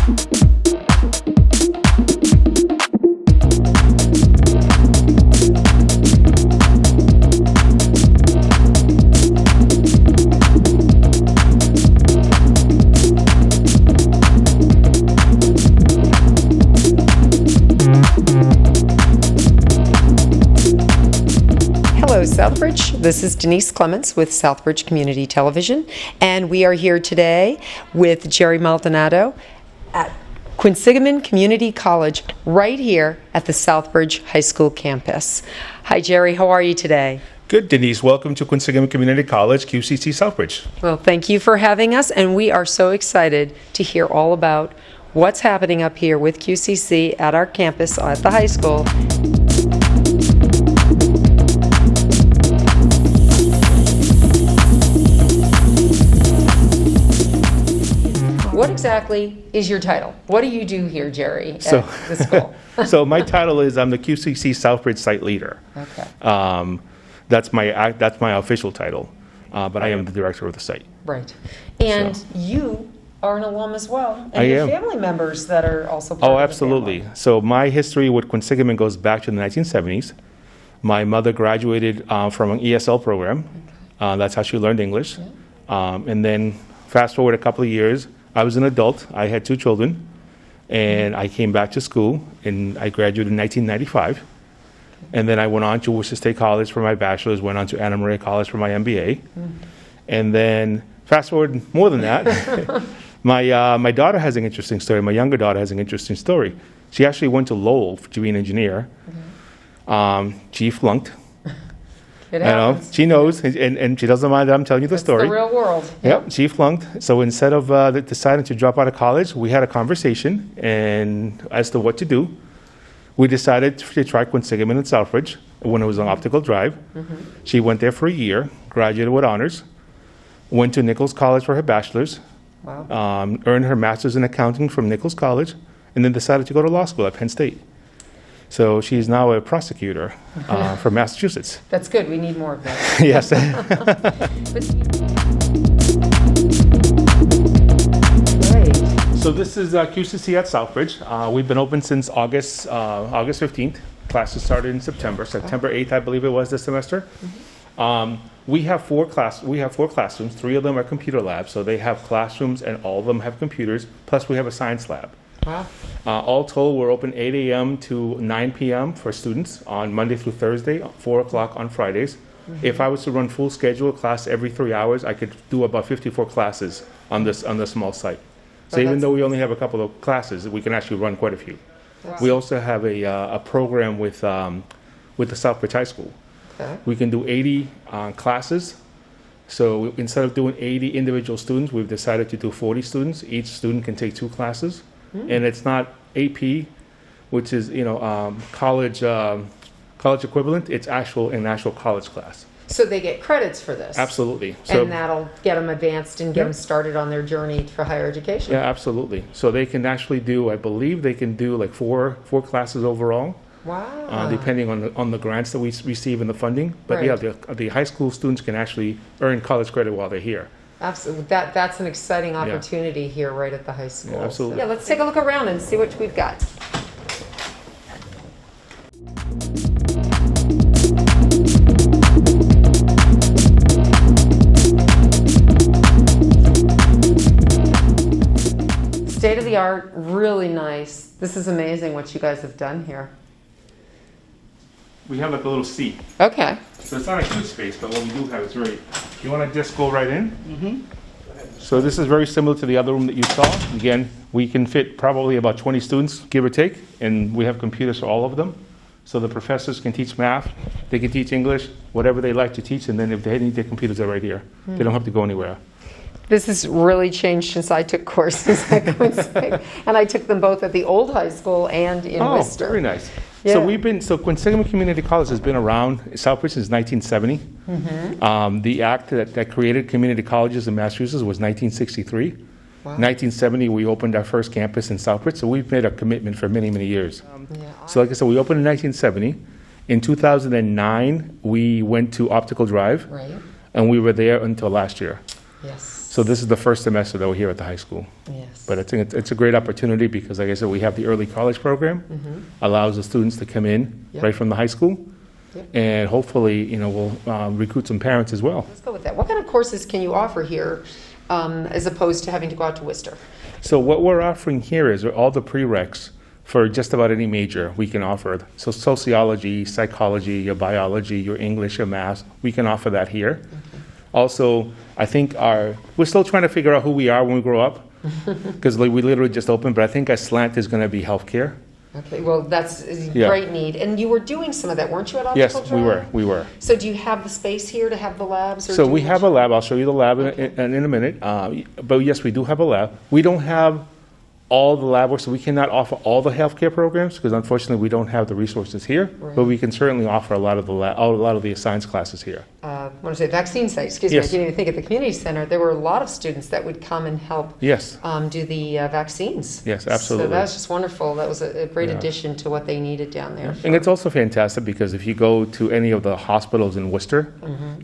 Hello, Southbridge. This is Denise Clements with Southbridge Community Television, and we are here today with Jerry Maldonado at Quinsigamond Community College right here at the Southbridge High School campus. Hi, Jerry. How are you today? Good, Denise. Welcome to Quinsigamond Community College, QCC Southbridge. Well, thank you for having us, and we are so excited to hear all about what's happening up here with QCC at our campus at the high school. What exactly is your title? What do you do here, Jerry, at the school? So my title is I'm the QCC Southbridge site leader. Okay. That's my official title, but I am the director of the site. Right. And you are an alum as well, and I you am. have family members that are also part Oh, of the absolutely. family. So my history with Quinsigamond goes back to the 1970s. My mother graduated from an ESL program. That's how she learned English. And then fast forward a couple of years, I was an adult. I had 2 children, and I came back to school, and I graduated in 1995. And then I went on to Worcester State College for my bachelor's, went on to Anna Maria College for my MBA. And then fast forward more than that, my daughter has an interesting story. My younger daughter has an interesting story. She actually went to Lowell to be an engineer. She flunked. It happens. She knows, and she doesn't mind that I'm telling you the story. It's the real world. Yep, she flunked. So instead of deciding to drop out of college, we had a conversation and as to what to do. We decided to try Quinsigamond in Southbridge when it was on Optical Drive. She went there for a year, graduated with honors, went to Nichols College for her bachelor's, Wow. earned her master's in accounting from Nichols College, and then decided to go to law school at Penn State. So she's now a prosecutor from Massachusetts. That's good. We need more of that. Yes. Great. So this is QCC at Southbridge. We've been open since August 15th. Classes started in September 8th, I believe it was this semester. We have four classrooms. 3 of them are computer labs, so they have classrooms and all of them have computers. Plus, we have a science lab. Wow. All told, we're open 8 a.m. to 9 p.m. for students on Monday through Thursday, 4 o'clock on Fridays. If I was to run full schedule class every 3 hours, I could do about 54 classes on this small site. So even though we only have a couple of classes, we can actually run quite a few. We also have a program with the Southbridge High School. Okay. We can do 80 classes. So instead of doing 80 individual students, we've decided to do 40 students. Each student can take 2 classes. And it's not AP, which is college equivalent. It's an actual college class. So they get credits for this. Absolutely. And that'll get them advanced and get them started on their journey for higher education. Yeah, absolutely. So they can actually do, I believe they can do like four classes overall. Wow. Depending on the grants that we receive and the funding. But Right. yeah, the high school students can actually earn college credit while they're here. Absolutely. That's an exciting opportunity here right at the high school. Yeah, absolutely. So, let's take a look around and see what we've got. State of the art, really nice. This is amazing what you guys have done here. We have like a little seat. Okay. So it's not a huge space, but what we do have is very, you want to just go right in? Mm-hmm. So this is very similar to the other room that you saw. Again, we can fit probably about 20 students, give or take, and we have computers for all of them. So the professors can teach math, they can teach English, whatever they like to teach, and then if they need their computers, they're right here. They don't have to go anywhere. This has really changed since I took courses at Quinsigamond, and I took them both at the old high school and in Worcester. Very nice. Yeah. So Quinsigamond Community College has been around Southbridge since 1970. The act that created community colleges in Massachusetts was 1963. Wow. 1970, we opened our first campus in Southbridge, so we've made a commitment for many, many years. Yeah. So like I said, we opened in 1970. In 2009, we went to Optical Drive, Right. and we were there until last year. Yes. So this is the first semester that we're here at the high school. Yes. But I think it's a great opportunity because, like I said, we have the early college program, allows the students to come in Yep. right from the high school, Yep. and hopefully, we'll recruit some parents as well. Let's go with that. What kind of courses can you offer here as opposed to having to go out to Worcester? So what we're offering here is all the prereqs for just about any major we can offer. So sociology, psychology, your biology, your English, your math, we can offer that here. Also, I think we're still trying to figure out who we are when we grow up, because we literally just opened, but I think our slant is going to be healthcare. Okay, well, that's a Yeah. great need. And you were doing some of that, weren't you, at Yes, Optical we Drive? were. So do you have the space here to have the labs? Or So do we you- have a lab. I'll show you the lab in a minute. But yes, we do have a lab. We don't have all the lab work, so we cannot offer all the healthcare programs because unfortunately we don't have the resources here. Right. But we can certainly offer a lot of the science classes here. I want to say vaccine site, excuse me, I Yes. didn't even think at the community center, there were a lot of students that would come and help Yes. do the vaccines. Yes, absolutely. So that was just wonderful. That was a great Yeah. addition to what they needed down there. And it's also fantastic because if you go to any of the hospitals in Worcester,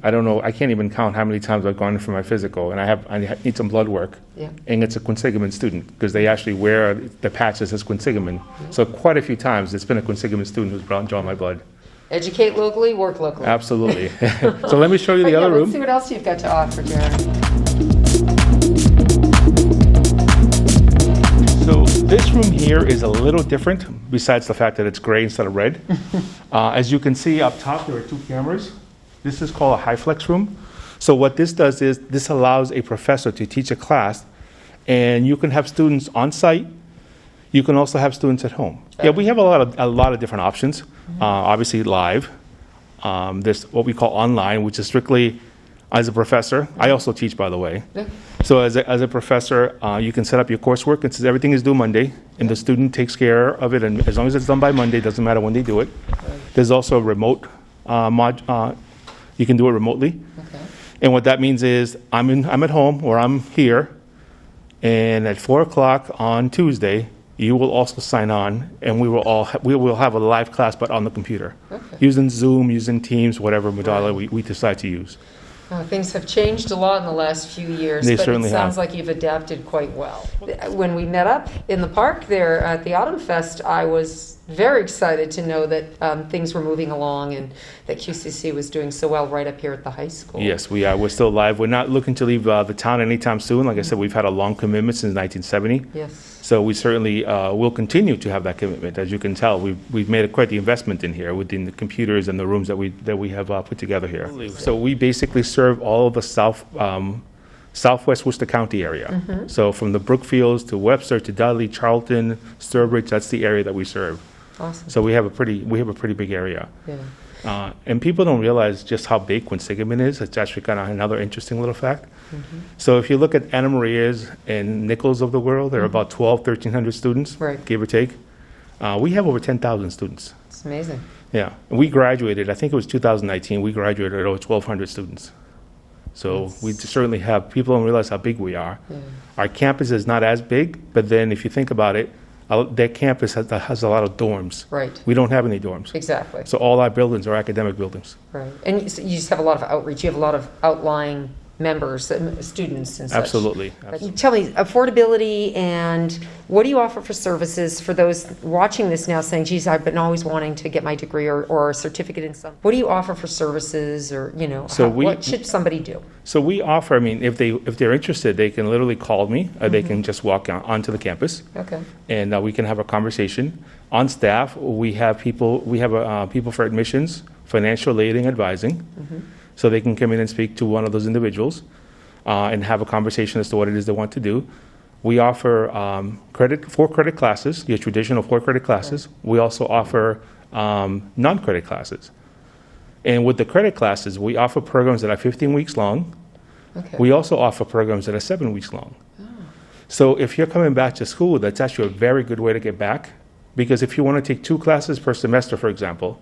I don't know, I can't even count how many times I've gone in for my physical, and I need some blood work. Yeah. And it's a Quinsigamond student because they actually wear the patch that says Quinsigamond. So quite a few times it's been a Quinsigamond student who's drawn my blood. Educate locally, work locally. Absolutely. So let me show you the But other yeah, let's see room. what else you've got to offer, Jerry. So this room here is a little different besides the fact that it's gray instead of red. As you can see up top, there are two cameras. This is called a high flex room. So what this does is this allows a professor to teach a class, and you can have students on site. You can also have students at home. Yeah, we have a lot of different options. Obviously live. There's what we call online, which is strictly as a professor. I also teach, by the way. Yeah. So as a professor, you can set up your coursework and says everything is due Monday, and the student takes care of it. And as long as it's done by Monday, it doesn't matter when they do it. There's also a remote you can do it remotely. Okay. And what that means is I'm at home or I'm here, and at 4 o'clock on Tuesday, you will also sign on, and we will have a live class, but on the computer, using Zoom, using Teams, whatever modality we decide to use. Things have changed a lot in the last few years, They but certainly it sounds have. like you've adapted quite well. When we met up in the park there at the Autumn Fest, I was very excited to know that things were moving along and that QCC was doing so well right up here at the high school. Yes, we are. We're still live. We're not looking to leave the town anytime soon. Like I said, we've had a long commitment since 1970. Yes. So we certainly will continue to have that commitment. As you can tell, we've made quite the investment in here within the computers and the rooms that we have put together here. So we basically serve all of the southwest Worcester County area. So from the Brookfields to Webster to Dudley, Charlton, Sturbridge, that's the area that we serve. Awesome. So we have a pretty big area. Yeah. And people don't realize just how big Quinsigamond is. It's actually kind of another interesting little fact. So if you look at Anna Maria's and Nichols of the world, there are about 1,300 students, Right. give or take. We have over 10,000 students. It's amazing. Yeah. And we graduated, I think it was 2019, we graduated at over 1,200 students. So we certainly have, people don't realize how big we are. Yeah. Our campus is not as big, but then if you think about it, their campus has a lot of dorms. Right. We don't have any dorms. Exactly. So all our buildings are academic buildings. Right. And you just have a lot of outreach. You have a lot of outlying members, students and such. Absolutely. But tell me, affordability, and what do you offer for services for those watching this now saying, geez, I've been always wanting to get my degree or a certificate in some. What do you offer for services, or, what should somebody do? So we offer, if they're interested, they can literally call me, or they can just walk onto the campus. Okay. And we can have a conversation. On staff, we have people for admissions, financial aid and advising. So they can come in and speak to one of those individuals and have a conversation as to what it is they want to do. We offer 4 credit classes, your traditional 4 credit classes. We also offer non-credit classes. And with the credit classes, we offer programs that are 15 weeks long. Okay. We also offer programs that are 7 weeks long. So if you're coming back to school, that's actually a very good way to get back. Because if you want to take 2 classes per semester, for example,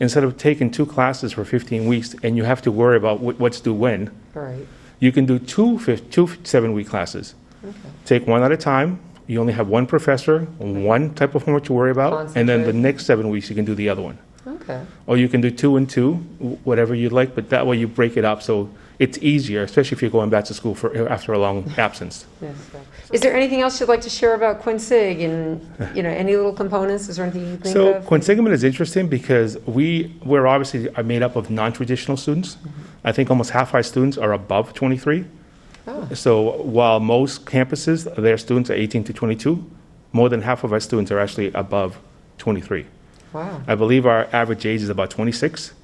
instead of taking 2 classes for 15 weeks and you have to worry about what's due when, Right. you can do 2 7-week classes. Okay. Take one at a time. You only have one professor, one type of homework to worry about, and then the Concentrate. next 7 weeks you can do the other one. Okay. Or you can do 2 and 2, whatever you'd like, but that way you break it up so it's easier, especially if you're going back to school after a long absence. Yes, so. Is there anything else you'd like to share about Quinsig and, any little components? Is there anything you think So of? Quinsigamond is interesting because we're obviously are made up of non-traditional students. I think almost half our students are above 23. Oh. So while most campuses, their students are 18 to 22, more than half of our students are actually above 23. Wow. I believe our average age is about 26.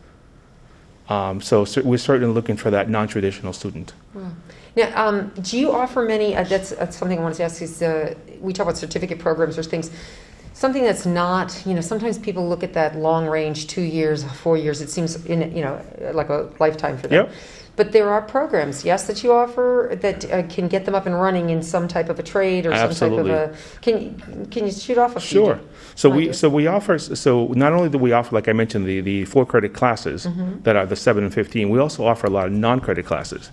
So we're certainly looking for that non-traditional student. Wow. Now, do you offer many, that's something I wanted to ask is, we talk about certificate programs or things, something that's not, sometimes people look at that long range, 2 years, 4 years, it seems, like a lifetime for them. Yep. But there are programs, yes, that you offer that can get them up and running in some type of a trade or Absolutely. some type of a, can you shoot off a few? Sure. So we offer, so not only do we offer, like I mentioned, the 4 credit classes that are the 7 and 15, we also offer a lot of non-credit classes.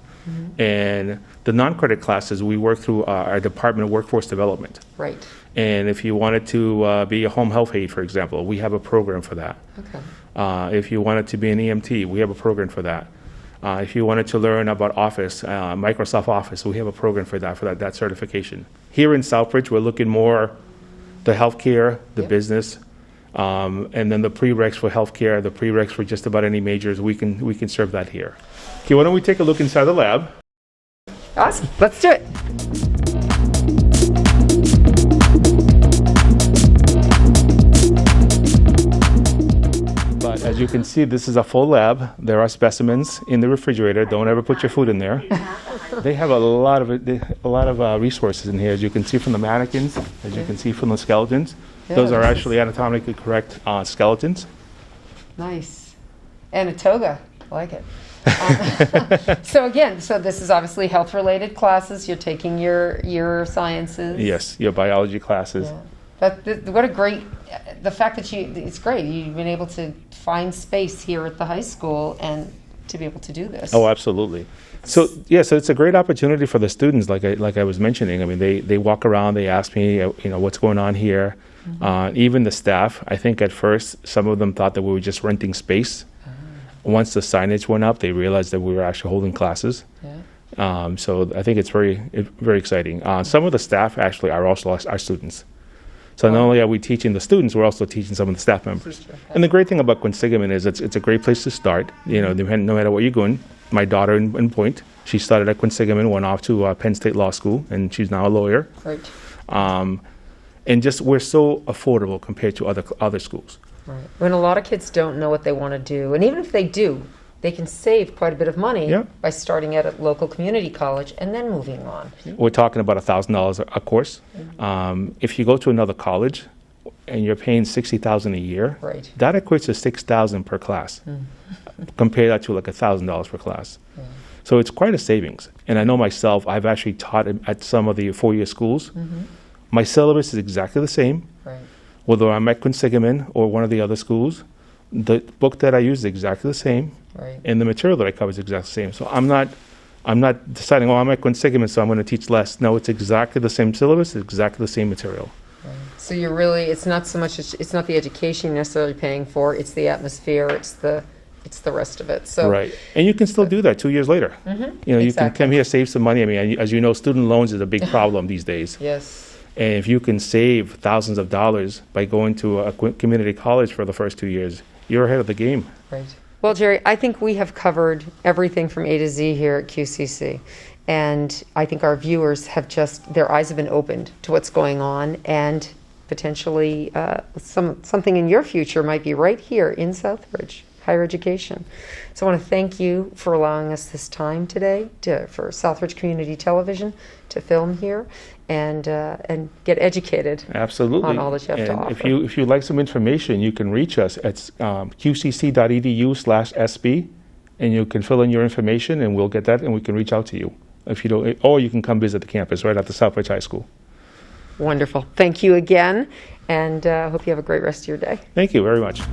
And the non-credit classes, we work through our Department of Workforce Development. Right. And if you wanted to be a home health aide, for example, we have a program for that. Okay. If you wanted to be an EMT, we have a program for that. If you wanted to learn about Office, Microsoft Office, we have a program for that certification. Here in Southbridge, we're looking more the healthcare, the Yep. business, and then the prereqs for healthcare, the prereqs for just about any majors. We can serve that here. Okay, why don't we take a look inside the lab? Awesome. Let's do it. But as you can see, this is a full lab. There are specimens in the refrigerator. Don't ever put your food in there. They have a lot of resources in here, as you can see from the mannequins, as you can see from the skeletons. Those are actually anatomically correct skeletons. Nice. And a toga. I like it. So this is obviously health-related classes. You're taking your sciences. Yes, your biology classes. Yeah. What a great, the fact that it's great. You've been able to find space here at the high school and to be able to do this. Oh, absolutely. So it's a great opportunity for the students, like I was mentioning. I mean, they walk around, they ask me, what's going on here. Even the staff, I think at first, some of them thought that we were just renting space. Once the signage went up, they realized that we were actually holding classes. Yeah. So I think it's very exciting. Some of the staff actually are also our students. So not only are we teaching the students, we're also teaching some of the staff members. And the great thing about Quinsigamond is it's a great place to start. No matter what you're going. My daughter in Point, she started at Quinsigamond, went off to Penn State Law School, and she's now a lawyer. Right. And just we're so affordable compared to other schools. Right. When a lot of kids don't know what they want to do, and even if they do, they can save quite a bit of money by starting at a local community college and then moving on. We're talking about $1,000 a course. If you go to another college and you're paying $60,000 a year, right. that equates to $6,000 per class. Compare that to like $1,000 per class. Yeah. So it's quite a savings. And I know myself, I've actually taught at some of the 4-year schools. My syllabus is exactly the same. Right. Whether I'm at Quinsigamond or one of the other schools, the book that I use is exactly the same. Right. And the material that I cover is exactly the same. So I'm not deciding, I'm at Quinsigamond, so I'm going to teach less. No, it's exactly the same syllabus, it's exactly the same material. Right. So you're really, it's not so much, it's not the education you're necessarily paying for, it's the atmosphere, it's the rest of it. So right. And you can still do that 2 years later. You can come here, save some money. I mean, as you know, student loans is a big problem these days. Yes. And if you can save thousands of dollars by going to a community college for the first 2 years, you're ahead of the game. Right. Well, Jerry, I think we have covered everything from A to Z here at QCC. And I think our viewers have their eyes have been opened to what's going on, and potentially something in your future might be right here in Southbridge, higher education. So I want to thank you for allowing us this time today for Southbridge Community Television to film here and get educated. Absolutely. On all that you have to offer. If you'd like some information, you can reach us at qcc.edu/SB, and you can fill in your information, and we'll get that, and we can reach out to you. If you don't, or you can come visit the campus right at the Southbridge High School. Wonderful. Thank you again, and hope you have a great rest of your day. Thank you very much.